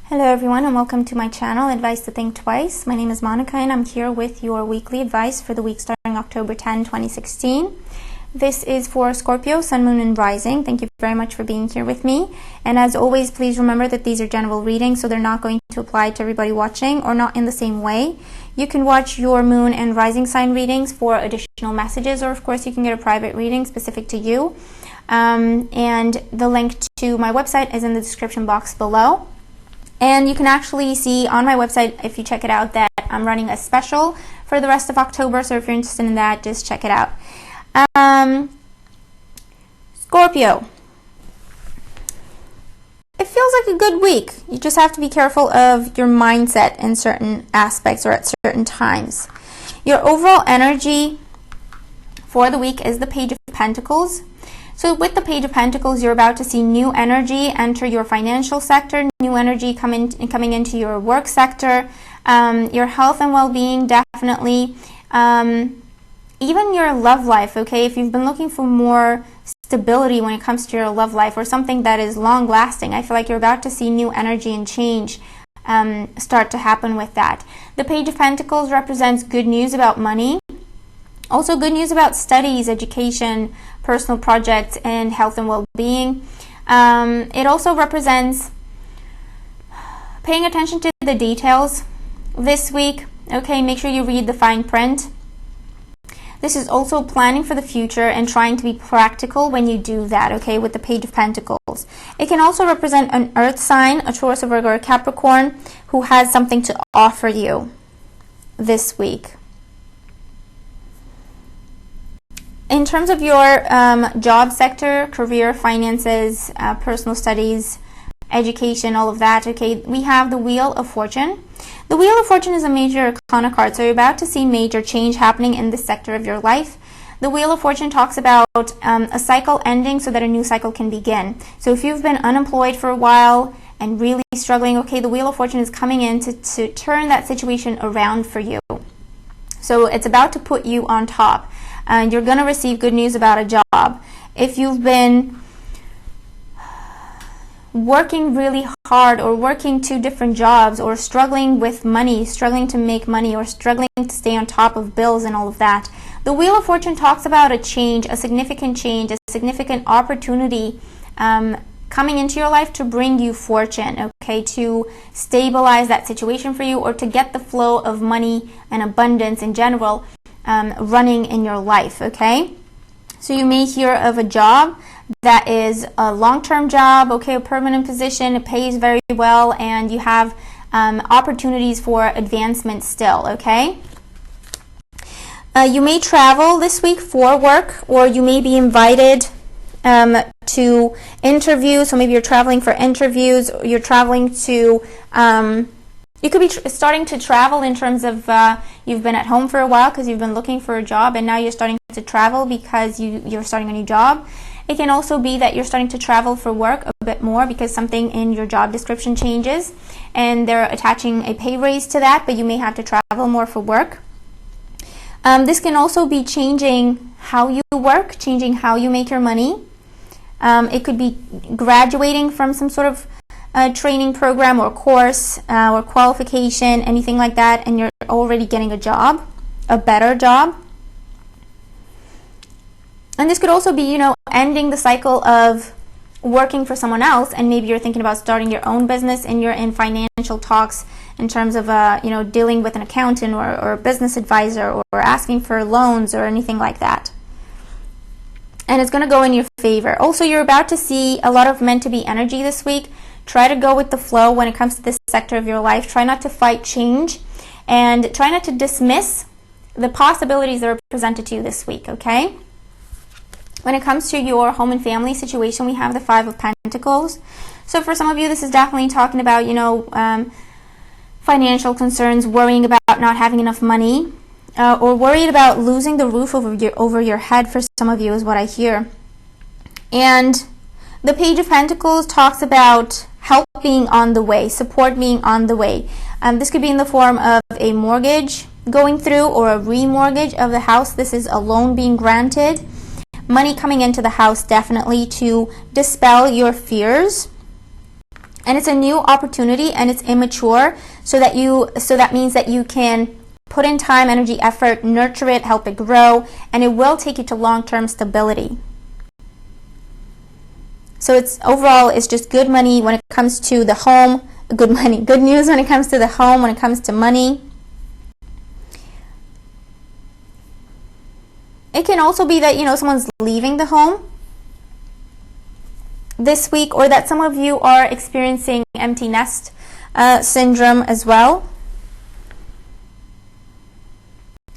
Hello everyone and welcome to my channel, Advice to Think Twice. My name is Monica and I'm here with your weekly advice for the week starting October 10, 2016. This is for Scorpio, Sun, Moon, and Rising. Thank you very much for being here with me. And as always, please remember that these are general readings, so they're not going to apply to everybody watching or not in the same way. You can watch your Moon and Rising sign readings for additional messages, or of course you can get a private reading specific to you. And the link to my website is in the description box below. And you can actually see on my website, if you check it out, that I'm running a special for the rest of October. So if you're interested in that, just check it out. Scorpio. It feels like a good week. You just have to be careful of your mindset in certain aspects or at certain times. Your overall energy for the week is the Page of Pentacles. So with the Page of Pentacles, you're about to see new energy enter your financial sector, new energy coming into your work sector, your health and well-being, definitely. Even your love life, okay? If you've been looking for more stability when it comes to your love life or something that is long-lasting, I feel like you're about to see new energy and change start to happen with that. The Page of Pentacles represents good news about money. Also good news about studies, education, personal projects, and health and well-being. It also represents paying attention to the details this week. Okay, make sure you read the fine print. This is also planning for the future and trying to be practical when you do that, okay, with the Page of Pentacles. It can also represent an earth sign, a Taurus, a Virgo, or a Capricorn, who has something to offer you this week. In terms of your job sector, career, finances, personal studies, education, all of that, okay, we have the Wheel of Fortune. The Wheel of Fortune is a major arcana card, so you're about to see major change happening in this sector of your life. The Wheel of Fortune talks about a cycle ending so that a new cycle can begin. So if you've been unemployed for a while and really struggling, okay, the Wheel of Fortune is coming in to turn that situation around for you. So it's about to put you on top. You're going to receive good news about a job. If you've been working really hard or working two different jobs or struggling with money, struggling to make money or struggling to stay on top of bills and all of that, the Wheel of Fortune talks about a change, a significant opportunity coming into your life to bring you fortune, okay, to stabilize that situation for you or to get the flow of money and abundance in general running in your life, okay? So you may hear of a job that is a long-term job, okay, a permanent position, it pays very well, and you have opportunities for advancement still, okay? You may travel this week for work, or you may be invited to interviews, so maybe you're traveling for interviews, or you're traveling to you could be starting to travel in terms of you've been at home for a while because you've been looking for a job and now you're starting to travel because you're starting a new job. It can also be that you're starting to travel for work a bit more because something in your job description changes and they're attaching a pay raise to that, but you may have to travel more for work. This can also be changing how you work, changing how you make your money. It could be graduating from some sort of training program or course or qualification, anything like that, and you're already getting a job, a better job. And this could also be, ending the cycle of working for someone else, and maybe you're thinking about starting your own business and you're in financial talks in terms of, dealing with an accountant or a business advisor or asking for loans or anything like that. And it's going to go in your favor. Also, you're about to see a lot of meant-to-be energy this week. Try to go with the flow when it comes to this sector of your life. Try not to fight change and try not to dismiss the possibilities that are presented to you this week, okay? When it comes to your home and family situation, we have the Five of Pentacles. So for some of you, this is definitely talking about, financial concerns, worrying about not having enough money, or worried about losing the roof over your head for some of you is what I hear. And the Page of Pentacles talks about help being on the way, support being on the way. This could be in the form of a mortgage going through or a remortgage of the house. This is a loan being granted. Money coming into the house definitely to dispel your fears And it's a new opportunity, and it's immature, so that means that you can put in time, energy, effort, nurture it, help it grow, and it will take you to long-term stability. So it's just good money when it comes to the home, good news when it comes to the home, when it comes to money. It can also be that, someone's leaving the home this week, or that some of you are experiencing empty nest syndrome as well.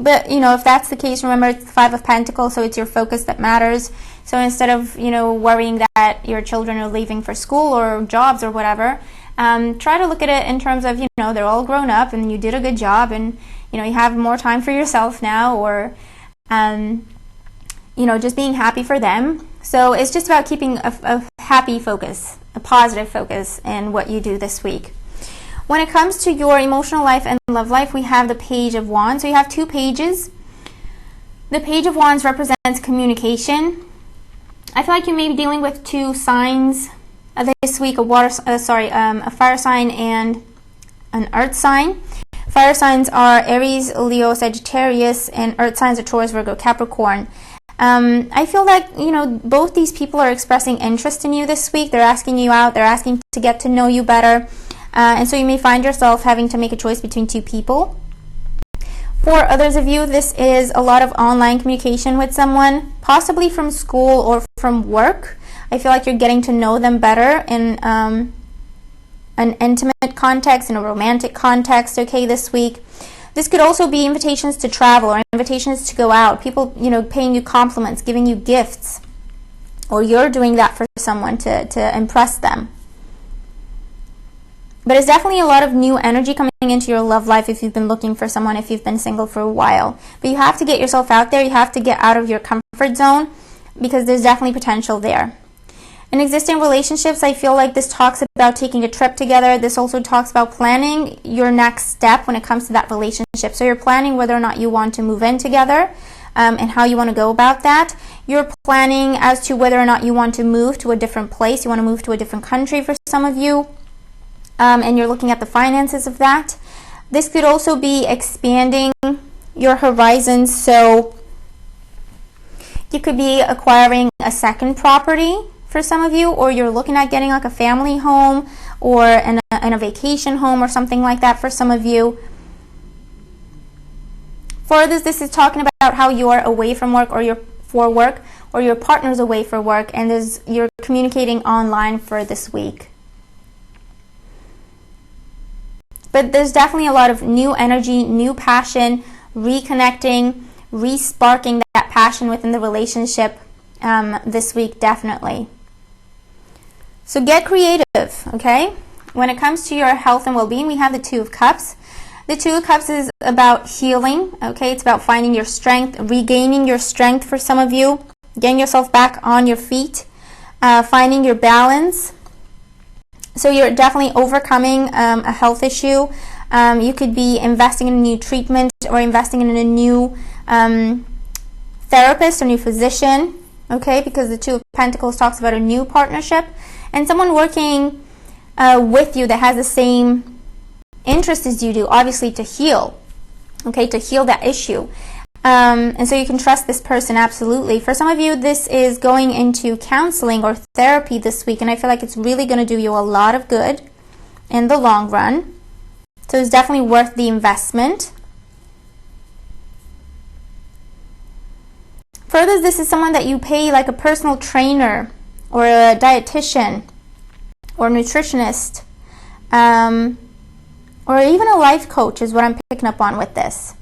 But, if that's the case, remember it's the Five of Pentacles, so it's your focus that matters. So instead of, worrying that your children are leaving for school or jobs or whatever, try to look at it in terms of, they're all grown up and you did a good job, and, you have more time for yourself now, or, just being happy for them. So it's just about keeping a happy focus, a positive focus in what you do this week. When it comes to your emotional life and love life, we have the Page of Wands. So you have two pages. The Page of Wands represents communication. I feel like you may be dealing with two signs this week, a fire sign and an earth sign. Fire signs are Aries, Leo, Sagittarius, and earth signs are Taurus, Virgo, Capricorn. I feel like, both these people are expressing interest in you this week. They're asking you out. They're asking to get to know you better. And so you may find yourself having to make a choice between two people. For others of you, this is a lot of online communication with someone, possibly from school or from work. I feel like you're getting to know them better in an intimate context, in a romantic context, this week. This could also be invitations to travel or invitations to go out. People, paying you compliments, giving you gifts, or you're doing that for someone to impress them. But it's definitely a lot of new energy coming into your love life if you've been looking for someone, if you've been single for a while. But you have to get yourself out there. You have to get out of your comfort zone, because there's definitely potential there. In existing relationships, I feel like this talks about taking a trip together. This also talks about planning your next step when it comes to that relationship. So you're planning whether or not you want to move in together, and how you want to go about that. You're planning as to whether or not you want to move to a different place. You want to move to a different country for some of you. And you're looking at the finances of that. This could also be expanding your horizons. So you could be acquiring a second property for some of you, or you're looking at getting like a family home or a vacation home or something like that for some of you. For this is talking about how you're away from work, or you're for work, or your partner's away for work, and you're communicating online for this week. But there's definitely a lot of new energy, new passion, reconnecting, re-sparking that passion within the relationship this week, definitely. So get creative, okay? When it comes to your health and well-being, we have the Two of Cups. The Two of Cups is about healing, okay? It's about finding your strength, regaining your strength for some of you, getting yourself back on your feet, finding your balance. So you're definitely overcoming a health issue. You could be investing in a new treatment, or investing in a new therapist or new physician, okay? Because the Two of Pentacles talks about a new partnership, and someone working with you that has the same interest as you do, obviously, to heal, okay? To heal that issue. And so you can trust this person, absolutely. For some of you, this is going into counseling or therapy this week, and I feel like it's really going to do you a lot of good in the long run. So it's definitely worth the investment. Further, this is someone that you pay like a personal trainer or a dietitian or nutritionist, or even a life coach is what I'm picking up on with this.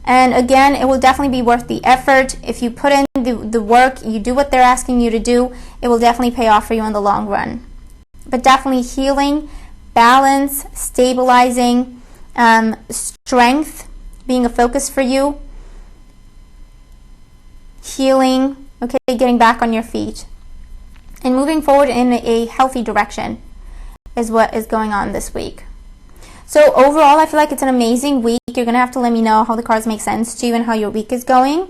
And again, it will definitely be worth the effort. If you put in the work, you do what they're asking you to do, it will definitely pay off for you in the long run. But definitely healing, balance, stabilizing, strength being a focus for you. Healing, okay, getting back on your feet. And moving forward in a healthy direction is what is going on this week. So overall, I feel like it's an amazing week. You're going to have to let me know how the cards make sense to you and how your week is going.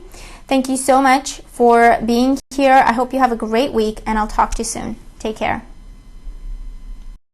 Thank you so much for being here. I hope you have a great week, and I'll talk to you soon. Take care.